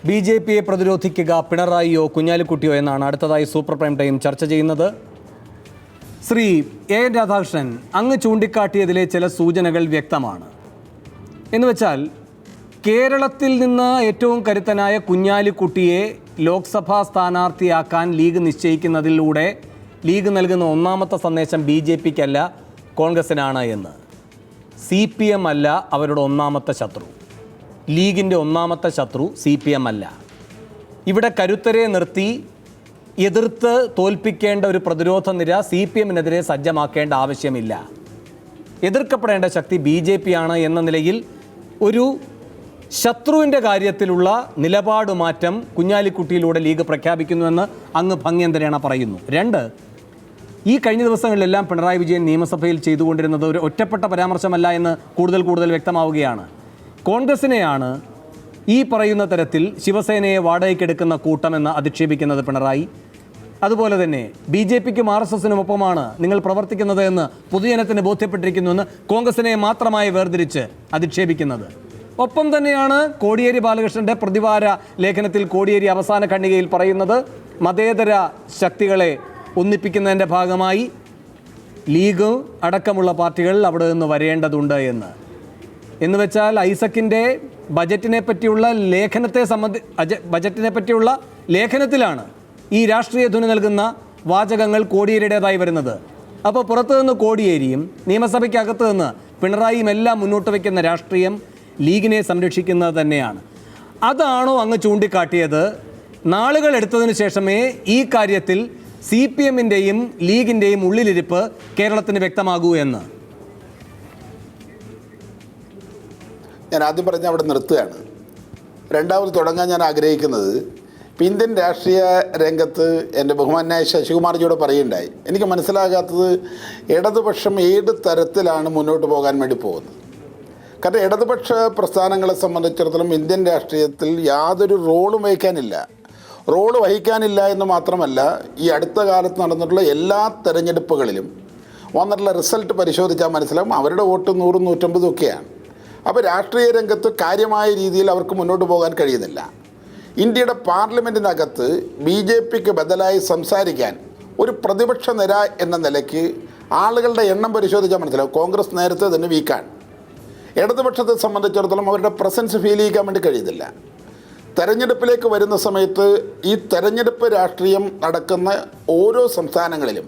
ബി.ജെ.പിയെ പ്രതിരോധിക്കുക പിണറായിയോ കുഞ്ഞാലിക്കുട്ടിയോ എന്നാണ് അടുത്തതായി super prime time ചർച്ച ചെയ്യുന്നത്. ശ്രീ എ രാധാകൃഷ്ണൻ, അങ്ങ് ചൂണ്ടിക്കാട്ടിയതിലെ ചില സൂചനകൾ വ്യക്തമാണ്. എന്നുവെച്ചാൽ കേരളത്തിൽ നിന്ന് ഏറ്റവും കരുത്തനായ കുഞ്ഞാലിക്കുട്ടിയെ ലോക്സഭാ സ്ഥാനാർത്ഥിയാക്കാൻ ലീഗ് നിശ്ചയിക്കുന്നതിലൂടെ ലീഗ് നൽകുന്ന ഒന്നാമത്തെ സന്ദേശം ബി.ജെ.പിക്കല്ല കോൺഗ്രസിനാണ് എന്ന്. CPM അല്ല അവരുടെ ഒന്നാമത്തെ ശത്രു. ലീഗിൻ്റെ ഒന്നാമത്തെ ശത്രു CPM അല്ല. ഇവിടെ കരുത്തരെ നിർത്തി എതിർത്ത് തോൽപ്പിക്കേണ്ട ഒരു പ്രതിരോധ നിര CPM-നെതിരെ സജ്ജമാക്കേണ്ട ആവശ്യമില്ല. എതിർക്കപ്പെടേണ്ട ശക്തി BJP ആണ് എന്ന നിലയിൽ ഒരു ശത്രുവിൻ്റെ കാര്യത്തിലുള്ള നിലപാട് മാറ്റം കുഞ്ഞാലിക്കുട്ടിയിലൂടെ ലീഗ് പ്രഖ്യാപിക്കുന്നുവെന്ന് അങ്ങ് ഭംഗ്യന്തരേണ പറയുന്നു. രണ്ട്, ഈ കഴിഞ്ഞ ദിവസങ്ങളിലെല്ലാം പിണറായി വിജയൻ നിയമസഭയിൽ ചെയ്തുകൊണ്ടിരുന്നത് ഒരു ഒറ്റപ്പെട്ട പരാമർശമല്ല എന്ന് കൂടുതൽ വ്യക്തമാവുകയാണ്. കോൺഗ്രസിനെയാണ് ഈ പറയുന്ന തരത്തിൽ ശിവസേനയെ വാടകയ്ക്കെടുക്കുന്ന കൂട്ടമെന്ന് അധിക്ഷേപിക്കുന്നത് പിണറായി. അതുപോലെ തന്നെ BJPക്കും RSSനും ഒപ്പമാണ് നിങ്ങൾ പ്രവർത്തിക്കുന്നത് എന്ന് പൊതുജനത്തിന് ബോധ്യപ്പെട്ടിരിക്കുന്നുവെന്ന് കോൺഗ്രസിനെ മാത്രമായി വേർതിരിച്ച് അധിക്ഷേപിക്കുന്നത്. ഒപ്പം തന്നെയാണ് കോടിയേരി ബാലകൃഷ്ണൻ്റെ പ്രതിവാര ലേഖനത്തിൽ കോടിയേരി അവസാന ഖണ്ഡികയിൽ പറയുന്നത് മതേതര ശക്തികളെ ഒന്നിപ്പിക്കുന്നതിൻ്റെ ഭാഗമായി ലീഗ് അടക്കമുള്ള പാർട്ടികൾ അവിടെ നിന്ന് വരേണ്ടതുണ്ട് എന്ന് വെച്ചാൽ ഐസക്കിൻ്റെ ബജറ്റിനെ പറ്റിയുള്ള ലേഖനത്തിലാണ് ഈ രാഷ്ട്രീയ ധ്വനി നൽകുന്ന വാചകങ്ങൾ കോടിയേരിയുടേതായി വരുന്നത്. അപ്പോൾ പുറത്തു നിന്ന് കോടിയേരിയും നിയമസഭയ്ക്കകത്ത് നിന്ന് പിണറായിയും എല്ലാം മുന്നോട്ട് വയ്ക്കുന്ന രാഷ്ട്രീയം ലീഗിനെ സംരക്ഷിക്കുന്നത് തന്നെയാണ്. അതാണോ അങ്ങ് ചൂണ്ടിക്കാട്ടിയത്? നാളുകൾ എടുത്തതിന് ശേഷമേ ഈ കാര്യത്തിൽ CPM-ൻ്റെയും ലീഗിൻ്റെയും ഉള്ളിലിരിപ്പ് കേരളത്തിന് വ്യക്തമാകൂ എന്ന്? ഞാൻ ആദ്യം പറഞ്ഞ അവിടെ നിർത്തുകയാണ്. രണ്ടാമത് തുടങ്ങാൻ ഞാൻ ആഗ്രഹിക്കുന്നത്, ഇന്ത്യൻ രാഷ്ട്രീയ രംഗത്ത് എൻ്റെ ബഹുമാനായ ശശികുമാർജിയോട് പറയുണ്ടായി, എനിക്ക് മനസ്സിലാകാത്തത് ഇടതുപക്ഷം ഏത് തരത്തിലാണ് മുന്നോട്ട് പോകാൻ വേണ്ടി പോകുന്നത്. കാരണം ഇടതുപക്ഷ പ്രസ്ഥാനങ്ങളെ സംബന്ധിച്ചിടത്തോളം ഇന്ത്യൻ രാഷ്ട്രീയത്തിൽ യാതൊരു റോളും വഹിക്കാനില്ല എന്ന് മാത്രമല്ല, ഈ അടുത്ത കാലത്ത് നടന്നിട്ടുള്ള എല്ലാ തെരഞ്ഞെടുപ്പുകളിലും വന്നിട്ടുള്ള റിസൾട്ട് പരിശോധിച്ചാൽ മനസ്സിലാവും അവരുടെ വോട്ട് 100, 150 ഒക്കെയാണ്. അപ്പോൾ രാഷ്ട്രീയ രംഗത്ത് കാര്യമായ രീതിയിൽ അവർക്ക് മുന്നോട്ട് പോകാൻ കഴിയുന്നില്ല. ഇന്ത്യയുടെ പാർലമെൻറ്റിനകത്ത് BJPക്ക് ബദലായി സംസാരിക്കാൻ ഒരു പ്രതിപക്ഷ നിര എന്ന നിലയ്ക്ക് ആളുകളുടെ എണ്ണം പരിശോധിച്ചാൽ മനസ്സിലാവും കോൺഗ്രസ് നേരത്തെ തന്നെ വീക്കാണ്. ഇടതുപക്ഷത്തെ സംബന്ധിച്ചിടത്തോളം അവരുടെ പ്രസൻസ് ഫീൽ ചെയ്യിക്കാൻ വേണ്ടി കഴിയുന്നില്ല. തെരഞ്ഞെടുപ്പിലേക്ക് വരുന്ന സമയത്ത് ഈ തെരഞ്ഞെടുപ്പ് രാഷ്ട്രീയം നടക്കുന്ന ഓരോ സംസ്ഥാനങ്ങളിലും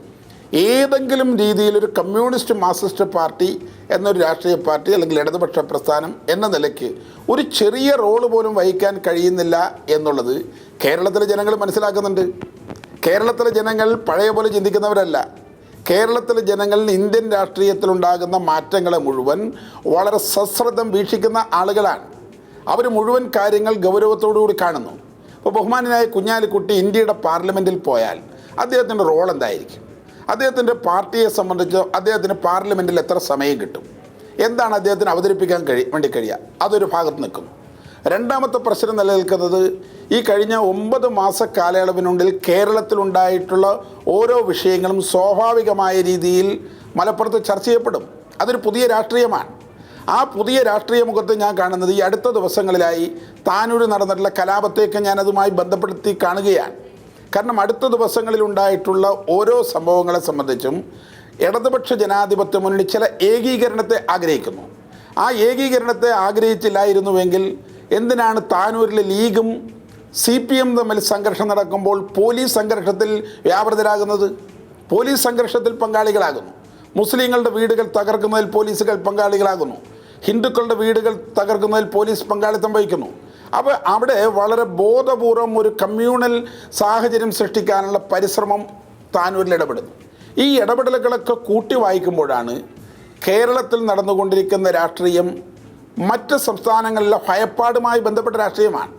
ഏതെങ്കിലും രീതിയിലൊരു കമ്മ്യൂണിസ്റ്റ് മാർക്സിസ്റ്റ് പാർട്ടി എന്നൊരു രാഷ്ട്രീയ പാർട്ടി അല്ലെങ്കിൽ ഇടതുപക്ഷ പ്രസ്ഥാനം എന്ന നിലയ്ക്ക് ഒരു ചെറിയ റോള് പോലും വഹിക്കാൻ കഴിയുന്നില്ല എന്നുള്ളത് കേരളത്തിലെ ജനങ്ങൾ മനസ്സിലാക്കുന്നുണ്ട്. കേരളത്തിലെ ജനങ്ങൾ പഴയ പോലെ ചിന്തിക്കുന്നവരല്ല. കേരളത്തിലെ ജനങ്ങൾ ഇന്ത്യൻ രാഷ്ട്രീയത്തിലുണ്ടാകുന്ന മാറ്റങ്ങളെ മുഴുവൻ വളരെ സശ്രദ്ധം വീക്ഷിക്കുന്ന ആളുകളാണ്. അവർ മുഴുവൻ കാര്യങ്ങൾ ഗൗരവത്തോടുകൂടി കാണുന്നു. ഇപ്പോൾ ബഹുമാനായ കുഞ്ഞാലിക്കുട്ടി ഇന്ത്യയുടെ പാർലമെൻറ്റിൽ പോയാൽ അദ്ദേഹത്തിൻ്റെ റോൾ എന്തായിരിക്കും? അദ്ദേഹത്തിൻ്റെ പാർട്ടിയെ സംബന്ധിച്ച് അദ്ദേഹത്തിന് പാർലമെൻറ്റിൽ എത്ര സമയം കിട്ടും? എന്താണ് അദ്ദേഹത്തിന് അവതരിപ്പിക്കാൻ വേണ്ടി കഴിയുക? അതൊരു ഭാഗത്ത് നിൽക്കുന്നു. രണ്ടാമത്തെ പ്രശ്നം നിലനിൽക്കുന്നത്, ഈ കഴിഞ്ഞ 9 മാസ കാലയളവിനുള്ളിൽ കേരളത്തിലുണ്ടായിട്ടുള്ള ഓരോ വിഷയങ്ങളും സ്വാഭാവികമായ രീതിയിൽ മലപ്പുറത്ത് ചർച്ച ചെയ്യപ്പെടും. അതൊരു പുതിയ രാഷ്ട്രീയമാണ്. ആ പുതിയ രാഷ്ട്രീയ മുഖത്ത് ഞാൻ കാണുന്നത് ഈ അടുത്ത ദിവസങ്ങളിലായി താനൂരിൽ നടന്നിട്ടുള്ള കലാപത്തേക്ക് ഞാനതുമായി ബന്ധപ്പെടുത്തി കാണുകയാണ്. കാരണം അടുത്ത ദിവസങ്ങളിലുണ്ടായിട്ടുള്ള ഓരോ സംഭവങ്ങളെ സംബന്ധിച്ചും ഇടതുപക്ഷ ജനാധിപത്യ മുന്നണി ചില ഏകീകരണത്തെ ആഗ്രഹിക്കുന്നു. ആ ഏകീകരണത്തെ ആഗ്രഹിച്ചില്ലായിരുന്നുവെങ്കിൽ എന്തിനാണ് താനൂരിലെ ലീഗും CPM തമ്മിൽ സംഘർഷം നടക്കുമ്പോൾ പോലീസ് സംഘർഷത്തിൽ വ്യാപൃതരാകുന്നത്? പോലീസ് സംഘർഷത്തിൽ പങ്കാളികളാകുന്നു. മുസ്ലിങ്ങളുടെ വീടുകൾ തകർക്കുന്നതിൽ പോലീസുകൾ പങ്കാളികളാകുന്നു. ഹിന്ദുക്കളുടെ വീടുകൾ തകർക്കുന്നതിൽ പോലീസ് പങ്കാളിത്തം വഹിക്കുന്നു. അപ്പോൾ അവിടെ വളരെ ബോധപൂർവം ഒരു കമ്മ്യൂണൽ സാഹചര്യം സൃഷ്ടിക്കാനുള്ള പരിശ്രമം താനൂരിൽ ഇടപെടുന്നു. ഈ ഇടപെടലുകളൊക്കെ കൂട്ടി വായിക്കുമ്പോഴാണ് കേരളത്തിൽ നടന്നുകൊണ്ടിരിക്കുന്ന രാഷ്ട്രീയം മറ്റ് സംസ്ഥാനങ്ങളിലെ ഭയപ്പാടുമായി ബന്ധപ്പെട്ട രാഷ്ട്രീയമാണ്.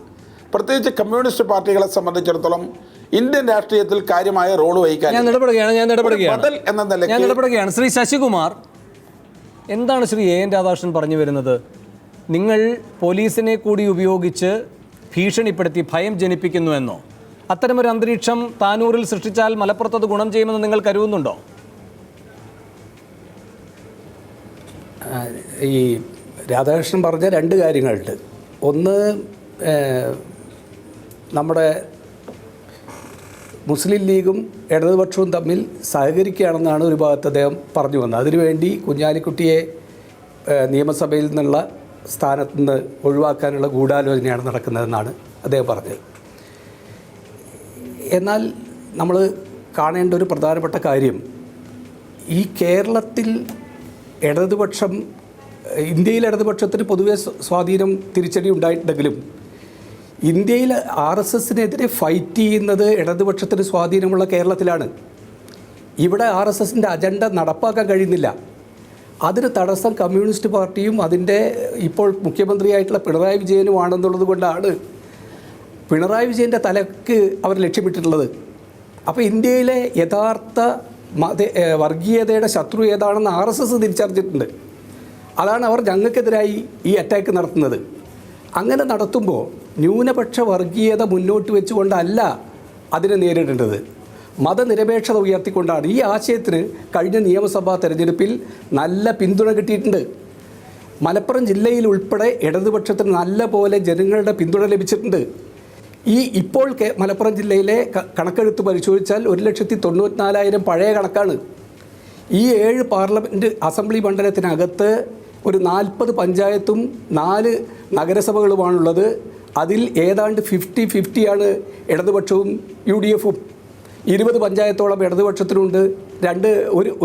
പ്രത്യേകിച്ച് കമ്മ്യൂണിസ്റ്റ് പാർട്ടികളെ സംബന്ധിച്ചിടത്തോളം ഇന്ത്യൻ രാഷ്ട്രീയത്തിൽ കാര്യമായ റോൾ വഹിക്കാൻ ഞാൻ ഇടപെടുകയാണ്. ശ്രീ ശശികുമാർ, എന്താണ് ശ്രീ എൻ രാധാകൃഷ്ണൻ പറഞ്ഞു വരുന്നത്? നിങ്ങൾ പോലീസിനെ കൂടി ഉപയോഗിച്ച് ഭീഷണിപ്പെടുത്തി ഭയം ജനിപ്പിക്കുന്നുവെന്നോ? അത്തരമൊരു അന്തരീക്ഷം താനൂരിൽ സൃഷ്ടിച്ചാൽ മലപ്പുറത്തത് ഗുണം ചെയ്യുമെന്ന് നിങ്ങൾ കരുതുന്നുണ്ടോ? ഈ രാധാകൃഷ്ണൻ പറഞ്ഞ രണ്ട് കാര്യങ്ങളുണ്ട്. ഒന്ന്, നമ്മുടെ മുസ്ലിം ലീഗും ഇടതുപക്ഷവും തമ്മിൽ സഹകരിക്കുകയാണെന്നാണ് ഒരു ഭാഗത്ത് അദ്ദേഹം പറഞ്ഞു വന്നത്. അതിനുവേണ്ടി കുഞ്ഞാലിക്കുട്ടിയെ നിയമസഭയിൽ നിന്നുള്ള സ്ഥാനത്ത് നിന്ന് ഒഴിവാക്കാനുള്ള ഗൂഢാലോചനയാണ് നടക്കുന്നതെന്നാണ് അദ്ദേഹം പറഞ്ഞത്. എന്നാൽ നമ്മൾ കാണേണ്ട ഒരു പ്രധാനപ്പെട്ട കാര്യം, ഈ കേരളത്തിൽ ഇടതുപക്ഷം, ഇന്ത്യയിൽ ഇടതുപക്ഷത്തിന് പൊതുവെ സ്വാധീനം തിരിച്ചടി ഉണ്ടായിട്ടുണ്ടെങ്കിലും ഇന്ത്യയിൽ RSSനെതിരെ ഫൈറ്റ് ചെയ്യുന്നത് ഇടതുപക്ഷത്തിന് സ്വാധീനമുള്ള കേരളത്തിലാണ്. ഇവിടെ RSSൻ്റെ അജണ്ട നടപ്പാക്കാൻ കഴിയുന്നില്ല. അതിന് തടസ്സം കമ്മ്യൂണിസ്റ്റ് പാർട്ടിയും അതിൻ്റെ ഇപ്പോൾ മുഖ്യമന്ത്രിയായിട്ടുള്ള പിണറായി വിജയനുമാണെന്നുള്ളത് കൊണ്ടാണ് പിണറായി വിജയൻ്റെ തലക്ക് അവർ ലക്ഷ്യമിട്ടിട്ടുള്ളത്. അപ്പോൾ ഇന്ത്യയിലെ യഥാർത്ഥ വർഗീയതയുടെ ശത്രു ഏതാണെന്ന് RSS തിരിച്ചറിഞ്ഞിട്ടുണ്ട്. അതാണ് അവർ ഞങ്ങൾക്കെതിരായി ഈ അറ്റാക്ക് നടത്തുന്നത്. അങ്ങനെ നടത്തുമ്പോൾ ന്യൂനപക്ഷ വർഗീയത മുന്നോട്ട് വെച്ചുകൊണ്ടല്ല അതിനെ നേരിടേണ്ടത്, മതനിരപേക്ഷത ഉയർത്തിക്കൊണ്ടാണ്. ഈ ആശയത്തിന് കഴിഞ്ഞ നിയമസഭാ തെരഞ്ഞെടുപ്പിൽ നല്ല പിന്തുണ കിട്ടിയിട്ടുണ്ട്. മലപ്പുറം ജില്ലയിൽ ഉൾപ്പെടെ ഇടതുപക്ഷത്തിന് നല്ല പോലെ ജനങ്ങളുടെ പിന്തുണ ലഭിച്ചിട്ടുണ്ട്. ഇപ്പോൾ മലപ്പുറം ജില്ലയിലെ കണക്കെടുത്ത് പരിശോധിച്ചാൽ 1,94,000 പഴയ കണക്കാണ്. ഈ 7 പാർലമെൻറ്റ് അസംബ്ലി മണ്ഡലത്തിനകത്ത് ഒരു 40 പഞ്ചായത്തും 4 നഗരസഭകളുമാണുള്ളത്. അതിൽ ഏതാണ്ട് 50-50 ഇടതുപക്ഷവും UDFും. 20 പഞ്ചായത്തോളം ഇടതുപക്ഷത്തിനുണ്ട്,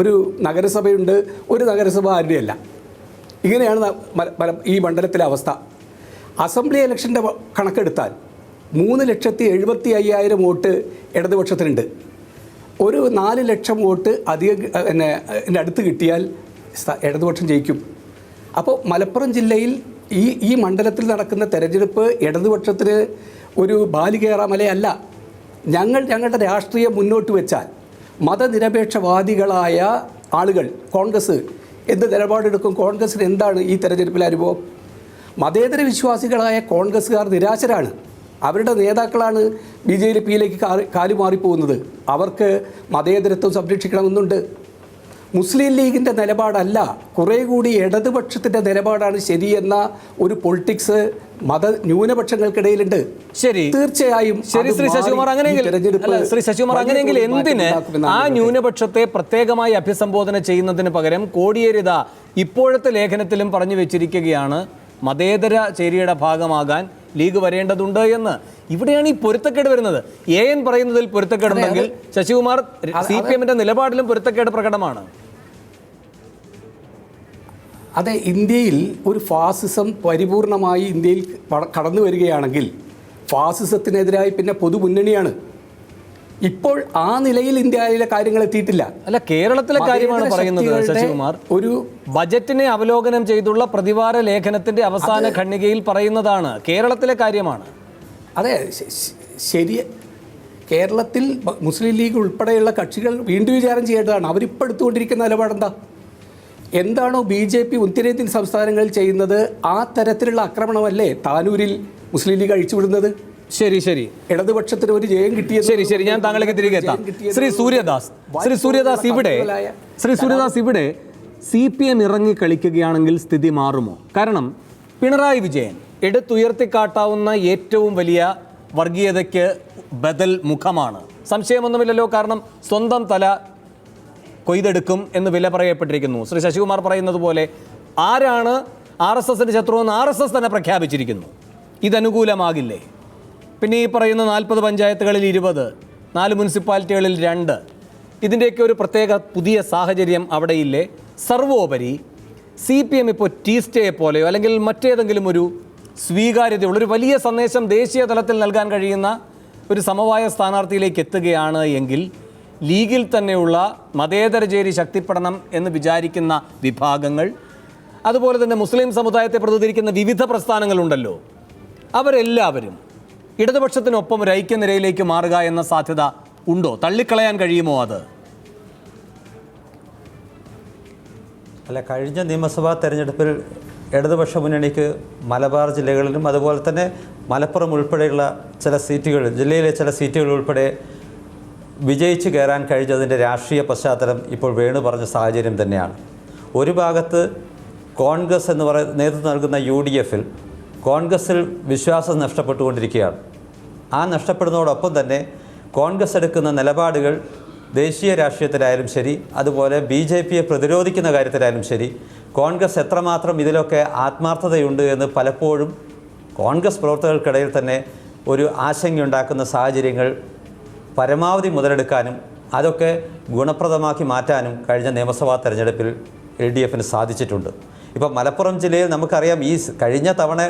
ഒരു നഗരസഭയുണ്ട്, ഒരു നഗരസഭ ആരുടെയല്ല. ഇങ്ങനെയാണ് ഈ മണ്ഡലത്തിലെ അവസ്ഥ. അസംബ്ലി ഇലക്ഷൻ്റെ കണക്കെടുത്താൽ 3,70,75,000 വോട്ട് ഇടതുപക്ഷത്തിനുണ്ട്. ഒരു 4 ലക്ഷം വോട്ട് അധികം അടുത്ത് കിട്ടിയാൽ ഇടതുപക്ഷം ജയിക്കും. അപ്പോൾ മലപ്പുറം ജില്ലയിൽ ഈ മണ്ഡലത്തിൽ നടക്കുന്ന തെരഞ്ഞെടുപ്പ് ഇടതുപക്ഷത്തിന് ഒരു ബാലികേറാമലയല്ല. ഞങ്ങളുടെ രാഷ്ട്രീയം മുന്നോട്ട് വെച്ചാൽ മതനിരപേക്ഷവാദികളായ ആളുകൾ, കോൺഗ്രസ് എന്ത് നിലപാടെടുക്കും? കോൺഗ്രസിന് എന്താണ് ഈ തെരഞ്ഞെടുപ്പിലെ അനുഭവം? മതേതര വിശ്വാസികളായ കോൺഗ്രസ്സുകാർ നിരാശരാണ്. അവരുടെ നേതാക്കളാണ് BJPയിലേക്ക് കാലുമാറിപ്പോകുന്നത്. അവർക്ക് മതേതരത്വം സംരക്ഷിക്കണമെന്നുണ്ട്. മുസ്ലിം ലീഗിൻ്റെ നിലപാടല്ല, കുറേ കൂടി ഇടതുപക്ഷത്തിൻ്റെ നിലപാടാണ് ശരിയെന്ന ഒരു പൊളിറ്റിക്സ് ന്യൂനപക്ഷങ്ങൾക്കിടയിലുണ്ട്. ശരി, തീർച്ചയായും. ശരി ശ്രീ ശശികുമാർ, അങ്ങനെയെങ്കിൽ എന്തിന് ആ ന്യൂനപക്ഷത്തെ പ്രത്യേകമായി അഭിസംബോധന ചെയ്യുന്നതിന് പകരം കോടിയേരിത ഇപ്പോഴത്തെ ലേഖനത്തിലും പറഞ്ഞു വെച്ചിരിക്കുകയാണ് മതേതര ചേരിയുടെ ഭാഗമാകാൻ ലീഗ് വരേണ്ടതുണ്ട് എന്ന്. ഇവിടെയാണ് ഈ പൊരുത്തക്കേട് വരുന്നത്. AN പറയുന്നതിൽ പൊരുത്തക്കേടുണ്ടെങ്കിൽ ശശികുമാർ CPMന്റെ നിലപാടിലും പൊരുത്തക്കേട് പ്രകടമാണ്. അതെ, ഇന്ത്യയിൽ ഒരു ഫാസിസം പരിപൂർണമായി ഇന്ത്യയിൽ കടന്നു വരികയാണെങ്കിൽ ഫാസിസത്തിനെതിരായി പിന്നെ പൊതുമുന്നണിയാണ്. ഇപ്പോൾ ആ നിലയിൽ ഇന്ത്യയിലെ കാര്യങ്ങൾ എത്തിയിട്ടില്ല. അല്ല, കേരളത്തിലെ കാര്യമാണ് പറയുന്നത് ശശികുമാർ. ഒരു ബജറ്റിനെ അവലോകനം ചെയ്തുള്ള പ്രതിവാര ലേഖനത്തിന്റെ അവസാന ഖണ്ഡികയിൽ പറയുന്നതാണ്, കേരളത്തിലെ കാര്യമാണ്. അതെ, ശരി. കേരളത്തിൽ മുസ്ലിം ലീഗ് ഉൾപ്പെടെയുള്ള കക്ഷികൾ വീണ്ടും വിചാരം ചെയ്യേണ്ടതാണ്. അവരിപ്പോൾ എടുത്തുകൊണ്ടിരിക്കുന്ന നിലപാടെന്താ? എന്താണോ BJP ഉത്തരേന്ത്യൻ സംസ്ഥാനങ്ങളിൽ ചെയ്യുന്നത് ആ തരത്തിലുള്ള ആക്രമണമല്ലേ താനൂരിൽ മുസ്ലിം ലീഗ് അഴിച്ചുവിടുന്നത്? ശരി, ഇടതുപക്ഷത്തിന് ഒരു ജയം കിട്ടിയത്. ശരി, ഞാൻ താങ്കളേക്ക് തിരികെ എത്താം. ശ്രീ സൂര്യദാസ്, ഇവിടെ CPM ഇറങ്ങി കളിക്കുകയാണെങ്കിൽ സ്ഥിതി മാറുമോ? കാരണം പിണറായി വിജയൻ എടുത്തുയർത്തിക്കാട്ടാവുന്ന ഏറ്റവും വലിയ വർഗീയതയ്ക്ക് ബദൽ മുഖമാണ്, സംശയമൊന്നുമില്ലല്ലോ. കാരണം സ്വന്തം തല കൊയ്തെടുക്കും എന്ന് വില പറയപ്പെട്ടിരിക്കുന്നു. ശ്രീ ശശികുമാർ പറയുന്നത് പോലെ ആരാണ് RSSന്റെ ശത്രുവെന്ന് RSS തന്നെ പ്രഖ്യാപിച്ചിരിക്കുന്നു. ഇതനുകൂലമാകില്ലേ? പിന്നെ ഈ പറയുന്ന 40 പഞ്ചായത്തുകളിൽ 20, 4 മുനിസിപ്പാലിറ്റികളിൽ 2, ഇതിൻ്റെയൊക്കെ ഒരു പ്രത്യേക പുതിയ സാഹചര്യം അവിടെയില്ലേ? സർവോപരി CPM ഇപ്പോൾ ടീസ്റ്റയെ പോലെയോ അല്ലെങ്കിൽ മറ്റേതെങ്കിലും ഒരു സ്വീകാര്യതയുള്ള ഒരു വലിയ സന്ദേശം ദേശീയ തലത്തിൽ നൽകാൻ കഴിയുന്ന ഒരു സമവായ സ്ഥാനാർത്ഥിയിലേക്ക് എത്തുകയാണ് എങ്കിൽ ലീഗിൽ തന്നെയുള്ള മതേതര ചേരി ശക്തിപ്പെടണം എന്ന് വിചാരിക്കുന്ന വിഭാഗങ്ങൾ, അതുപോലെ തന്നെ മുസ്ലിം സമുദായത്തെ പ്രതിനിധീകരിക്കുന്ന വിവിധ പ്രസ്ഥാനങ്ങളുണ്ടല്ലോ, അവരെല്ലാവരും ഇടതുപക്ഷത്തിനൊപ്പം ഒരു ഐക്യനിരയിലേക്ക് മാറുക എന്ന സാധ്യത ഉണ്ടോ? തള്ളിക്കളയാൻ കഴിയുമോ അത്? അല്ല, കഴിഞ്ഞ നിയമസഭാ തെരഞ്ഞെടുപ്പിൽ ഇടതുപക്ഷ മുന്നണിക്ക് മലബാർ ജില്ലകളിലും അതുപോലെ തന്നെ മലപ്പുറം ഉൾപ്പെടെയുള്ള ചില സീറ്റുകളിൽ, ജില്ലയിലെ ചില സീറ്റുകൾ ഉൾപ്പെടെ വിജയിച്ച് കയറാൻ കഴിഞ്ഞതിൻ്റെ രാഷ്ട്രീയ പശ്ചാത്തലം ഇപ്പോൾ വേണു പറഞ്ഞ സാഹചര്യം തന്നെയാണ്. ഒരു ഭാഗത്ത് കോൺഗ്രസ് നേതൃത്വം നൽകുന്ന UDFൽ കോൺഗ്രസിൽ വിശ്വാസം നഷ്ടപ്പെട്ടുകൊണ്ടിരിക്കുകയാണ്. ആ നഷ്ടപ്പെടുന്നതോടൊപ്പം തന്നെ കോൺഗ്രസ് എടുക്കുന്ന നിലപാടുകൾ ദേശീയ രാഷ്ട്രീയത്തിലായാലും ശരി, അതുപോലെ BJPയെ പ്രതിരോധിക്കുന്ന കാര്യത്തിലായാലും ശരി, കോൺഗ്രസ് എത്രമാത്രം ഇതിലൊക്കെ ആത്മാർത്ഥതയുണ്ട് എന്ന് പലപ്പോഴും കോൺഗ്രസ് പ്രവർത്തകർക്കിടയിൽ തന്നെ ഒരു ആശങ്കയുണ്ടാക്കുന്ന സാഹചര്യങ്ങൾ പരമാവധി മുതലെടുക്കാനും അതൊക്കെ ഗുണപ്രദമാക്കി മാറ്റാനും കഴിഞ്ഞ നിയമസഭാ തെരഞ്ഞെടുപ്പിൽ LDFന് സാധിച്ചിട്ടുണ്ട്. ഇപ്പോൾ മലപ്പുറം ജില്ലയിൽ നമുക്കറിയാം, ഈ കഴിഞ്ഞ തവണ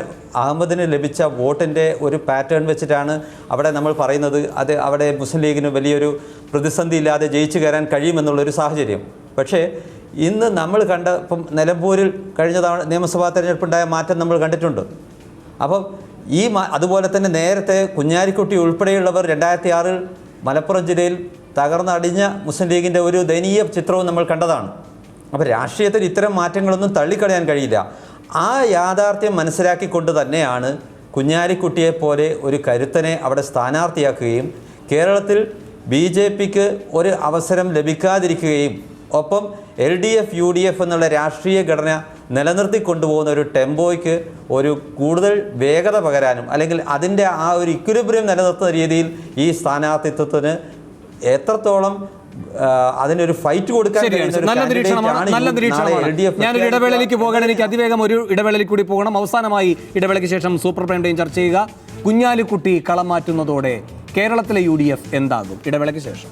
അഹമ്മദിന് ലഭിച്ച വോട്ടിൻ്റെ ഒരു പാറ്റേൺ വെച്ചിട്ടാണ് അവിടെ നമ്മൾ പറയുന്നത് അത് അവിടെ മുസ്ലിം ലീഗിന് വലിയൊരു പ്രതിസന്ധി ഇല്ലാതെ ജയിച്ചു കയറാൻ കഴിയുമെന്നുള്ളൊരു സാഹചര്യം. പക്ഷേ ഇന്ന് നമ്മൾ കണ്ട ഇപ്പം നിലമ്പൂരിൽ കഴിഞ്ഞ തവണ നിയമസഭാ തെരഞ്ഞെടുപ്പുണ്ടായ മാറ്റം നമ്മൾ കണ്ടിട്ടുണ്ട്. അപ്പം അതുപോലെ തന്നെ നേരത്തെ കുഞ്ഞാലിക്കുട്ടി ഉൾപ്പെടെയുള്ളവർ 2006 മലപ്പുറം ജില്ലയിൽ തകർന്നടിഞ്ഞ മുസ്ലിം ലീഗിൻ്റെ ഒരു ദയനീയ ചിത്രവും നമ്മൾ കണ്ടതാണ്. അപ്പോൾ രാഷ്ട്രീയത്തിൽ ഇത്തരം മാറ്റങ്ങളൊന്നും തള്ളിക്കളയാൻ കഴിയില്ല. ആ യാഥാർത്ഥ്യം മനസ്സിലാക്കിക്കൊണ്ട് തന്നെയാണ് കുഞ്ഞാലിക്കുട്ടിയെപ്പോലെ ഒരു കരുത്തനെ അവിടെ സ്ഥാനാർത്ഥിയാക്കുകയും കേരളത്തിൽ BJPക്ക് ഒരു അവസരം ലഭിക്കാതിരിക്കുകയും ഒപ്പം LDF UDF എന്നുള്ള രാഷ്ട്രീയ ഘടന നിലനിർത്തിക്കൊണ്ടുപോകുന്ന ഒരു ടെമ്പോയ്ക്ക് ഒരു കൂടുതൽ വേഗത പകരാനും അല്ലെങ്കിൽ അതിൻ്റെ ആ ഒരു ഇക്വിലിബ്രിയം നിലനിർത്തുന്ന രീതിയിൽ ഈ സ്ഥാനാർത്ഥിത്വത്തിന് എത്രത്തോളം അതിനൊരു ഫൈറ്റ് കൊടുക്കാൻ നല്ല നിരീക്ഷണമാണ്. ഞാനൊരു ഇടവേളയിലേക്ക് പോകണം, എനിക്ക് അതിവേഗം ഒരു ഇടവേളയിലേക്ക് കൂടി പോകണം. അവസാനമായി ഇടവേളയ്ക്ക് ശേഷം സൂപ്പർ പ്രൈം ടൈം ചർച്ച ചെയ്യുക. കുഞ്ഞാലിക്കുട്ടി കളം മാറ്റുന്നതോടെ കേരളത്തിലെ UDF എന്താകും? ഇടവേളയ്ക്ക് ശേഷം.